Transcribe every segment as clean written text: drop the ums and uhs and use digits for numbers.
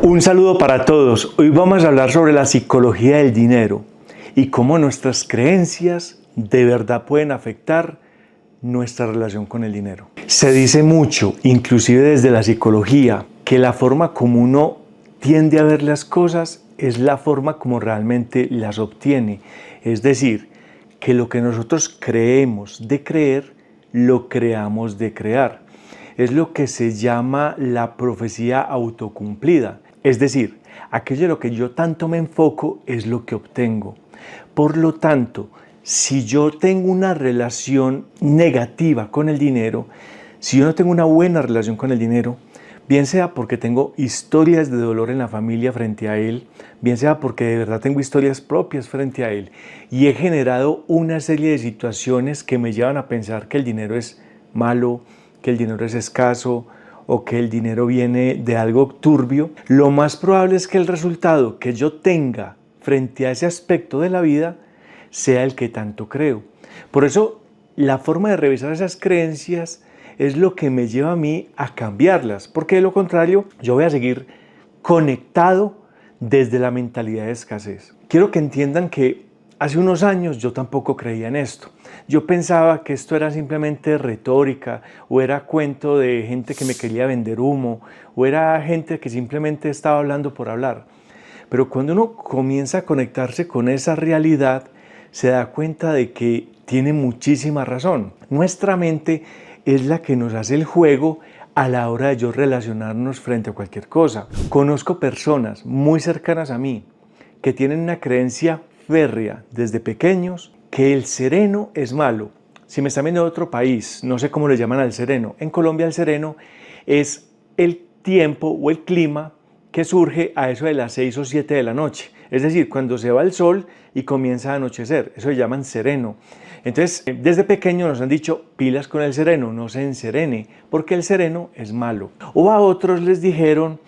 Un saludo para todos. Hoy vamos a hablar sobre la psicología del dinero y cómo nuestras creencias de verdad pueden afectar nuestra relación con el dinero. Se dice mucho, inclusive desde la psicología, que la forma como uno tiende a ver las cosas es la forma como realmente las obtiene. Es decir, que lo que nosotros creemos de creer, lo creamos de crear. Es lo que se llama la profecía autocumplida. Es decir, aquello en lo que yo tanto me enfoco es lo que obtengo. Por lo tanto, si yo tengo una relación negativa con el dinero, si yo no tengo una buena relación con el dinero, bien sea porque tengo historias de dolor en la familia frente a él, bien sea porque de verdad tengo historias propias frente a él y he generado una serie de situaciones que me llevan a pensar que el dinero es malo, que el dinero es escaso o que el dinero viene de algo turbio, lo más probable es que el resultado que yo tenga frente a ese aspecto de la vida sea el que tanto creo. Por eso, la forma de revisar esas creencias es lo que me lleva a mí a cambiarlas, porque de lo contrario, yo voy a seguir conectado desde la mentalidad de escasez. Quiero que entiendan que hace unos años yo tampoco creía en esto. Yo pensaba que esto era simplemente retórica o era cuento de gente que me quería vender humo o era gente que simplemente estaba hablando por hablar. Pero cuando uno comienza a conectarse con esa realidad, se da cuenta de que tiene muchísima razón. Nuestra mente es la que nos hace el juego a la hora de yo relacionarnos frente a cualquier cosa. Conozco personas muy cercanas a mí que tienen una creencia férrea desde pequeños que el sereno es malo. Si me están viendo de otro país, no sé cómo le llaman al sereno. En Colombia el sereno es el tiempo o el clima que surge a eso de las 6 o 7 de la noche. Es decir, cuando se va el sol y comienza a anochecer. Eso le llaman sereno. Entonces, desde pequeño nos han dicho, pilas con el sereno, no se enserene, porque el sereno es malo. O a otros les dijeron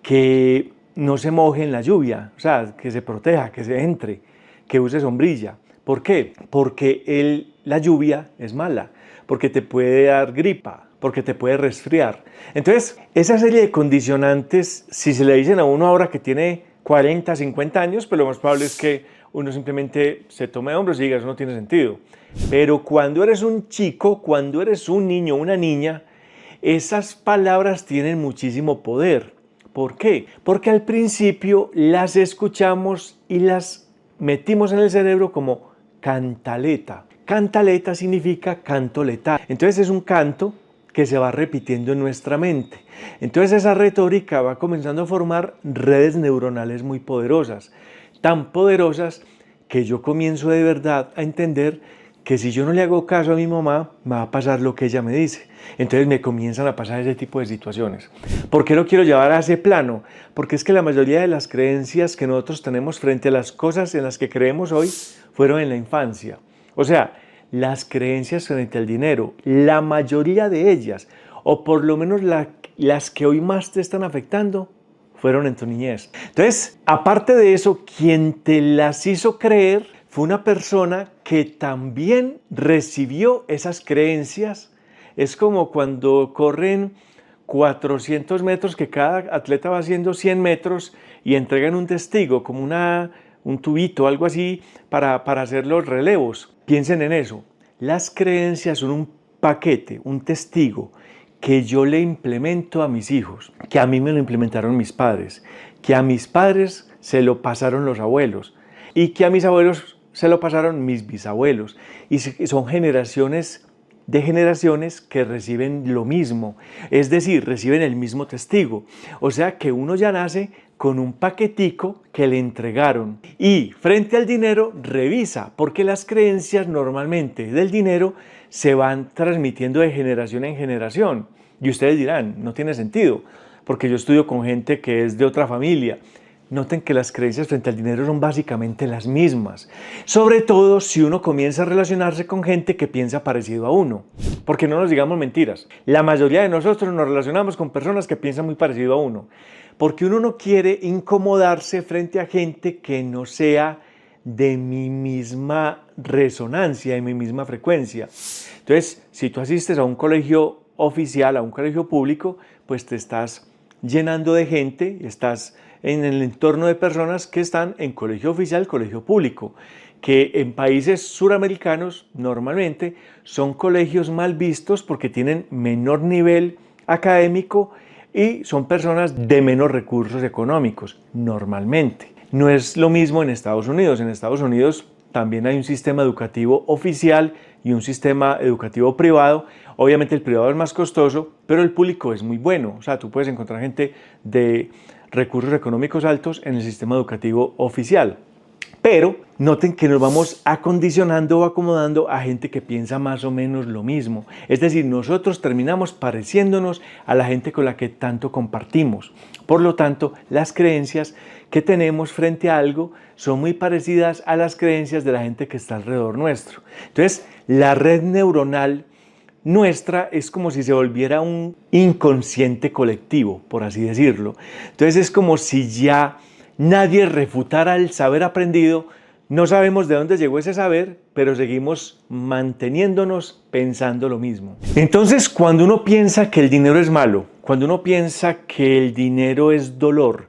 que no se moje en la lluvia, o sea, que se proteja, que se entre, que use sombrilla. ¿Por qué? Porque la lluvia es mala, porque te puede dar gripa, porque te puede resfriar. Entonces, esa serie de condicionantes, si se le dicen a uno ahora que tiene 40, 50 años, pues lo más probable es que uno simplemente se tome de hombros y diga, eso no tiene sentido. Pero cuando eres un chico, cuando eres un niño, una niña, esas palabras tienen muchísimo poder. ¿Por qué? Porque al principio las escuchamos y las metimos en el cerebro como cantaleta. Cantaleta significa canto letal. Entonces es un canto que se va repitiendo en nuestra mente. Entonces esa retórica va comenzando a formar redes neuronales muy poderosas. Tan poderosas que yo comienzo de verdad a entender que si yo no le hago caso a mi mamá, me va a pasar lo que ella me dice. Entonces me comienzan a pasar ese tipo de situaciones. ¿Por qué lo quiero llevar a ese plano? Porque es que la mayoría de las creencias que nosotros tenemos frente a las cosas en las que creemos hoy fueron en la infancia. O sea, las creencias frente al dinero, la mayoría de ellas, o por lo menos las que hoy más te están afectando, fueron en tu niñez. Entonces, aparte de eso, quien te las hizo creer fue una persona que también recibió esas creencias. Es como cuando corren 400 metros, que cada atleta va haciendo 100 metros y entregan un testigo, como un tubito, algo así, para hacer los relevos. Piensen en eso. Las creencias son un paquete, un testigo que yo le implemento a mis hijos, que a mí me lo implementaron mis padres, que a mis padres se lo pasaron los abuelos y que a mis abuelos se lo pasaron mis bisabuelos. Y son generaciones de generaciones que reciben lo mismo, es decir, reciben el mismo testigo. O sea que uno ya nace con un paquetico que le entregaron. Y frente al dinero, revisa, porque las creencias normalmente del dinero se van transmitiendo de generación en generación. Y ustedes dirán, no tiene sentido, porque yo estudio con gente que es de otra familia. Noten que las creencias frente al dinero son básicamente las mismas, sobre todo si uno comienza a relacionarse con gente que piensa parecido a uno, porque no nos digamos mentiras, la mayoría de nosotros nos relacionamos con personas que piensan muy parecido a uno, porque uno no quiere incomodarse frente a gente que no sea de mi misma resonancia, de mi misma frecuencia. Entonces, si tú asistes a un colegio oficial, a un colegio público, pues te estás llenando de gente, estás en el entorno de personas que están en colegio oficial, colegio público, que en países suramericanos normalmente son colegios mal vistos porque tienen menor nivel académico y son personas de menos recursos económicos, normalmente. No es lo mismo en Estados Unidos. En Estados Unidos también hay un sistema educativo oficial y un sistema educativo privado. Obviamente el privado es más costoso, pero el público es muy bueno. O sea, tú puedes encontrar gente de recursos económicos altos en el sistema educativo oficial. Pero noten que nos vamos acondicionando o acomodando a gente que piensa más o menos lo mismo. Es decir, nosotros terminamos pareciéndonos a la gente con la que tanto compartimos. Por lo tanto, las creencias que tenemos frente a algo son muy parecidas a las creencias de la gente que está alrededor nuestro. Entonces, la red neuronal nuestra es como si se volviera un inconsciente colectivo, por así decirlo. Entonces, es como si ya nadie refutara el saber aprendido. No sabemos de dónde llegó ese saber, pero seguimos manteniéndonos pensando lo mismo. Entonces, cuando uno piensa que el dinero es malo, cuando uno piensa que el dinero es dolor,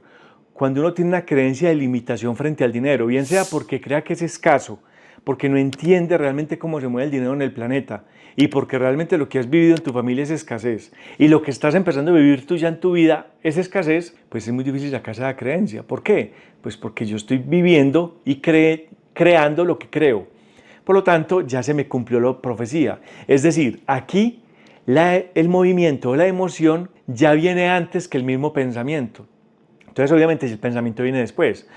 cuando uno tiene una creencia de limitación frente al dinero, bien sea porque crea que es escaso, porque no entiende realmente cómo se mueve el dinero en el planeta y porque realmente lo que has vivido en tu familia es escasez y lo que estás empezando a vivir tú ya en tu vida es escasez, pues es muy difícil sacarse la creencia. ¿Por qué? Pues porque yo estoy viviendo y creando lo que creo. Por lo tanto, ya se me cumplió la profecía. Es decir, aquí el movimiento o la emoción ya viene antes que el mismo pensamiento. Entonces, obviamente, si el pensamiento viene después.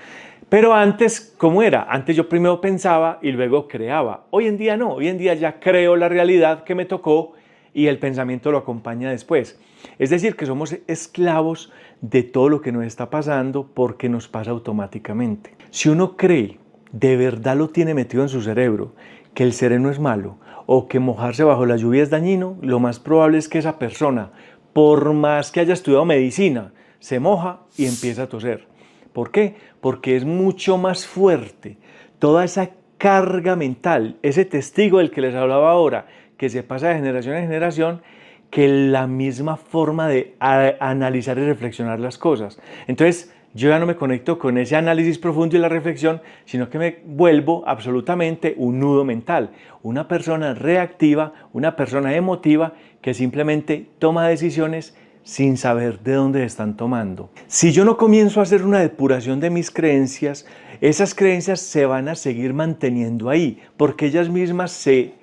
Pero antes, ¿cómo era? Antes yo primero pensaba y luego creaba. Hoy en día no, hoy en día ya creo la realidad que me tocó y el pensamiento lo acompaña después. Es decir, que somos esclavos de todo lo que nos está pasando porque nos pasa automáticamente. Si uno cree, de verdad lo tiene metido en su cerebro, que el sereno es malo o que mojarse bajo la lluvia es dañino, lo más probable es que esa persona, por más que haya estudiado medicina, se moja y empieza a toser. ¿Por qué? Porque es mucho más fuerte toda esa carga mental, ese testigo del que les hablaba ahora, que se pasa de generación en generación, que la misma forma de analizar y reflexionar las cosas. Entonces, yo ya no me conecto con ese análisis profundo y la reflexión, sino que me vuelvo absolutamente un nudo mental, una persona reactiva, una persona emotiva que simplemente toma decisiones sin saber de dónde están tomando. Si yo no comienzo a hacer una depuración de mis creencias, esas creencias se van a seguir manteniendo ahí, porque ellas mismas se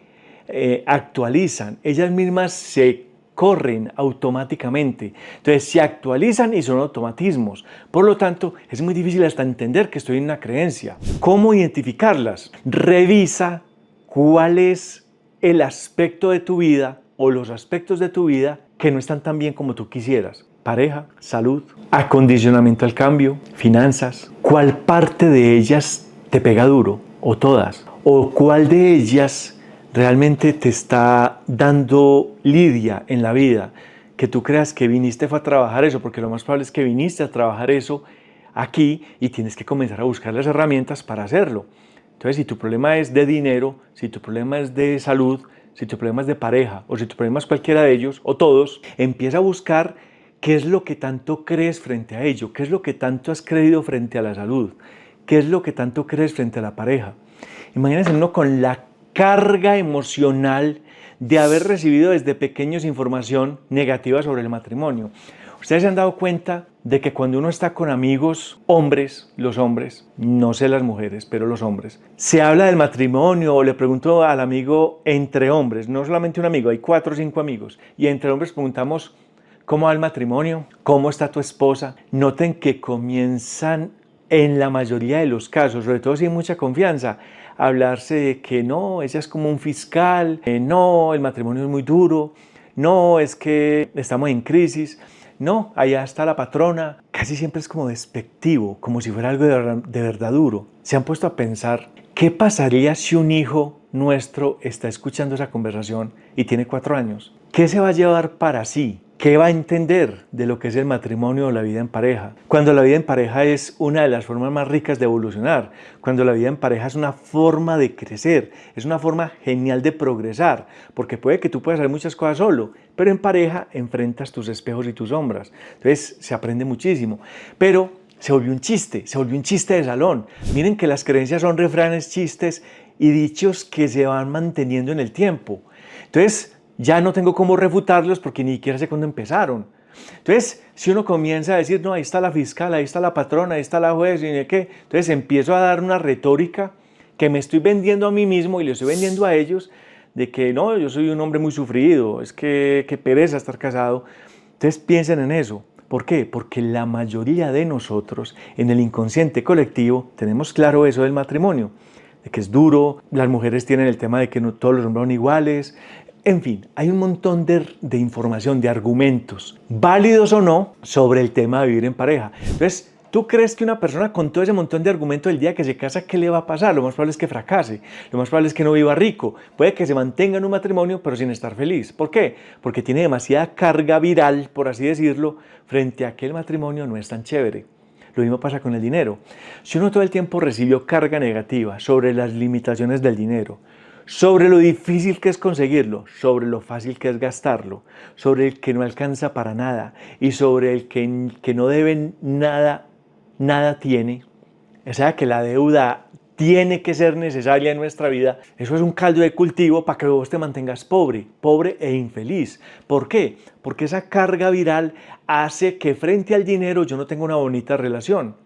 actualizan, ellas mismas se corren automáticamente. Entonces se actualizan y son automatismos. Por lo tanto, es muy difícil hasta entender que estoy en una creencia. ¿Cómo identificarlas? Revisa cuál es el aspecto de tu vida o los aspectos de tu vida que no están tan bien como tú quisieras. Pareja, salud, acondicionamiento al cambio, finanzas. ¿Cuál parte de ellas te pega duro? ¿O todas? ¿O cuál de ellas realmente te está dando lidia en la vida? Que tú creas que viniste a trabajar eso, porque lo más probable es que viniste a trabajar eso aquí y tienes que comenzar a buscar las herramientas para hacerlo. Entonces, si tu problema es de dinero, si tu problema es de salud, si tu problema es de pareja o si tu problema es cualquiera de ellos o todos, empieza a buscar qué es lo que tanto crees frente a ello, qué es lo que tanto has creído frente a la salud, qué es lo que tanto crees frente a la pareja. Imagínense uno con la carga emocional de haber recibido desde pequeños información negativa sobre el matrimonio. Ustedes se han dado cuenta de que cuando uno está con amigos, hombres, los hombres, no sé las mujeres, pero los hombres, se habla del matrimonio o le pregunto al amigo entre hombres, no solamente un amigo, hay 4 o 5 amigos, y entre hombres preguntamos cómo va el matrimonio, cómo está tu esposa. Noten que comienzan en la mayoría de los casos, sobre todo si hay mucha confianza, a hablarse de que no, ella es como un fiscal, no, el matrimonio es muy duro, no, es que estamos en crisis. No, allá está la patrona. Casi siempre es como despectivo, como si fuera algo de verdad duro. ¿Se han puesto a pensar qué pasaría si un hijo nuestro está escuchando esa conversación y tiene 4 años? ¿Qué se va a llevar para sí? ¿Qué va a entender de lo que es el matrimonio o la vida en pareja? Cuando la vida en pareja es una de las formas más ricas de evolucionar, cuando la vida en pareja es una forma de crecer, es una forma genial de progresar, porque puede que tú puedas hacer muchas cosas solo, pero en pareja enfrentas tus espejos y tus sombras. Entonces se aprende muchísimo, pero se volvió un chiste de salón. Miren que las creencias son refranes, chistes y dichos que se van manteniendo en el tiempo. Entonces, ya no tengo cómo refutarlos porque ni siquiera sé cuándo empezaron. Entonces, si uno comienza a decir, no, ahí está la fiscal, ahí está la patrona, ahí está la juez, y qué, entonces empiezo a dar una retórica que me estoy vendiendo a mí mismo y le estoy vendiendo a ellos de que no, yo soy un hombre muy sufrido, es que qué pereza estar casado. Entonces piensen en eso. ¿Por qué? Porque la mayoría de nosotros en el inconsciente colectivo tenemos claro eso del matrimonio, de que es duro, las mujeres tienen el tema de que no todos los hombres son iguales. En fin, hay un montón de información, de argumentos, válidos o no, sobre el tema de vivir en pareja. Entonces, ¿tú crees que una persona con todo ese montón de argumentos el día que se casa, qué le va a pasar? Lo más probable es que fracase, lo más probable es que no viva rico, puede que se mantenga en un matrimonio pero sin estar feliz. ¿Por qué? Porque tiene demasiada carga viral, por así decirlo, frente a que el matrimonio no es tan chévere. Lo mismo pasa con el dinero. Si uno todo el tiempo recibió carga negativa sobre las limitaciones del dinero, sobre lo difícil que es conseguirlo, sobre lo fácil que es gastarlo, sobre el que no alcanza para nada y sobre el que no debe nada, nada tiene, o sea que la deuda tiene que ser necesaria en nuestra vida, eso es un caldo de cultivo para que vos te mantengas pobre e infeliz. ¿Por qué? Porque esa carga viral hace que frente al dinero yo no tenga una bonita relación.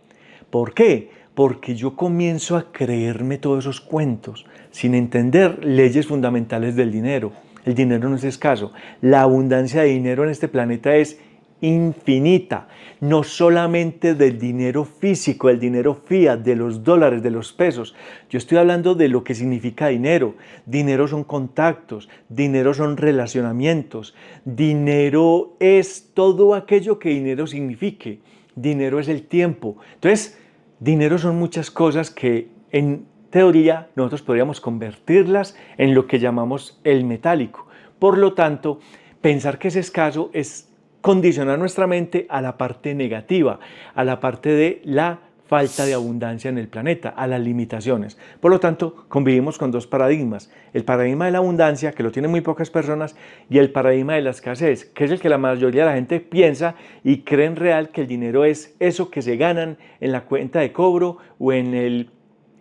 ¿Por qué? Porque yo comienzo a creerme todos esos cuentos sin entender leyes fundamentales del dinero. El dinero no es escaso. La abundancia de dinero en este planeta es infinita. No solamente del dinero físico, del dinero fiat, de los dólares, de los pesos. Yo estoy hablando de lo que significa dinero. Dinero son contactos, dinero son relacionamientos, dinero es todo aquello que dinero signifique. Dinero es el tiempo. Entonces, dinero son muchas cosas que en teoría nosotros podríamos convertirlas en lo que llamamos el metálico. Por lo tanto, pensar que es escaso es condicionar nuestra mente a la parte negativa, a la parte de la falta de abundancia en el planeta, a las limitaciones. Por lo tanto, convivimos con dos paradigmas. El paradigma de la abundancia, que lo tienen muy pocas personas, y el paradigma de la escasez, que es el que la mayoría de la gente piensa y cree en real que el dinero es eso que se ganan en la cuenta de cobro o en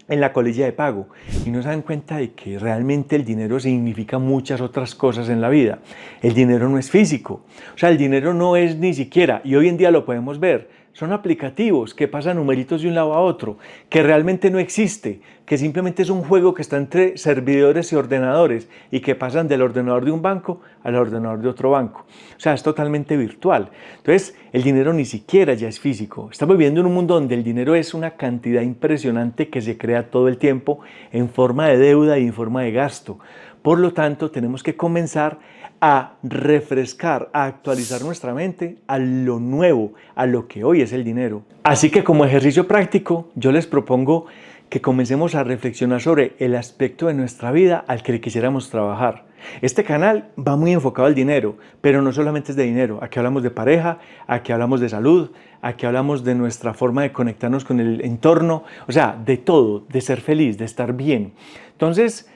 la colilla de pago, y no se dan cuenta de que realmente el dinero significa muchas otras cosas en la vida. El dinero no es físico, o sea, el dinero no es ni siquiera, y hoy en día lo podemos ver, son aplicativos que pasan numeritos de un lado a otro, que realmente no existe, que simplemente es un juego que está entre servidores y ordenadores y que pasan del ordenador de un banco al ordenador de otro banco. O sea, es totalmente virtual. Entonces, el dinero ni siquiera ya es físico. Estamos viviendo en un mundo donde el dinero es una cantidad impresionante que se crea todo el tiempo en forma de deuda y en forma de gasto. Por lo tanto, tenemos que comenzar a refrescar, a actualizar nuestra mente a lo nuevo, a lo que hoy es el dinero. Así que como ejercicio práctico, yo les propongo que comencemos a reflexionar sobre el aspecto de nuestra vida al que le quisiéramos trabajar. Este canal va muy enfocado al dinero, pero no solamente es de dinero. Aquí hablamos de pareja, aquí hablamos de salud, aquí hablamos de nuestra forma de conectarnos con el entorno, o sea, de todo, de ser feliz, de estar bien. Entonces,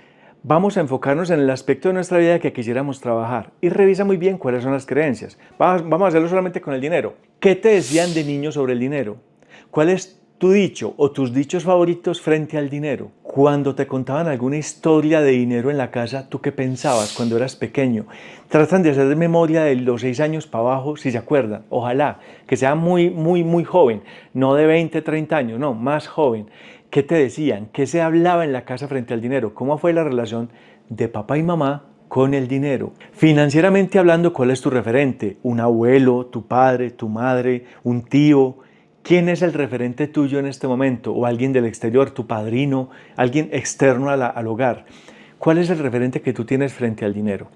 vamos a enfocarnos en el aspecto de nuestra vida que quisiéramos trabajar y revisa muy bien cuáles son las creencias. Vamos a hacerlo solamente con el dinero. ¿Qué te decían de niño sobre el dinero? ¿Cuál es tu dicho o tus dichos favoritos frente al dinero? Cuando te contaban alguna historia de dinero en la casa, ¿tú qué pensabas cuando eras pequeño? Tratan de hacer memoria de los 6 años para abajo, si se acuerdan. Ojalá que sea muy joven, no de 20, 30 años, no, más joven. ¿Qué te decían? ¿Qué se hablaba en la casa frente al dinero? ¿Cómo fue la relación de papá y mamá con el dinero? Financieramente hablando, ¿cuál es tu referente? ¿Un abuelo, tu padre, tu madre, un tío? ¿Quién es el referente tuyo en este momento? ¿O alguien del exterior, tu padrino, alguien externo al hogar? ¿Cuál es el referente que tú tienes frente al dinero?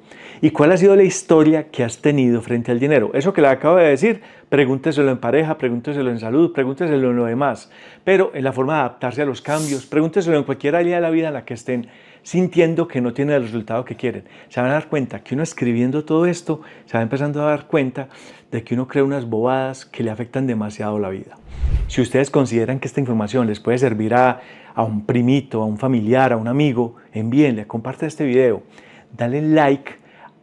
¿Y cuál ha sido la historia que has tenido frente al dinero? Eso que le acabo de decir, pregúnteselo en pareja, pregúnteselo en salud, pregúnteselo en lo demás. Pero en la forma de adaptarse a los cambios, pregúnteselo en cualquier área de la vida en la que estén sintiendo que no tienen el resultado que quieren. Se van a dar cuenta que uno escribiendo todo esto, se va empezando a dar cuenta de que uno crea unas bobadas que le afectan demasiado la vida. Si ustedes consideran que esta información les puede servir a un primito, a un familiar, a un amigo, envíenle, comparte este video, dale like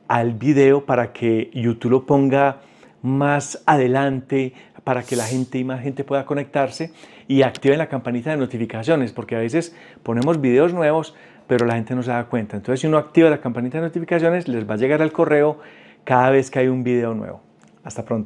al video para que YouTube lo ponga más adelante, para que la gente y más gente pueda conectarse, y activen la campanita de notificaciones, porque a veces ponemos videos nuevos, pero la gente no se da cuenta. Entonces, si uno activa la campanita de notificaciones, les va a llegar al correo cada vez que hay un video nuevo. Hasta pronto.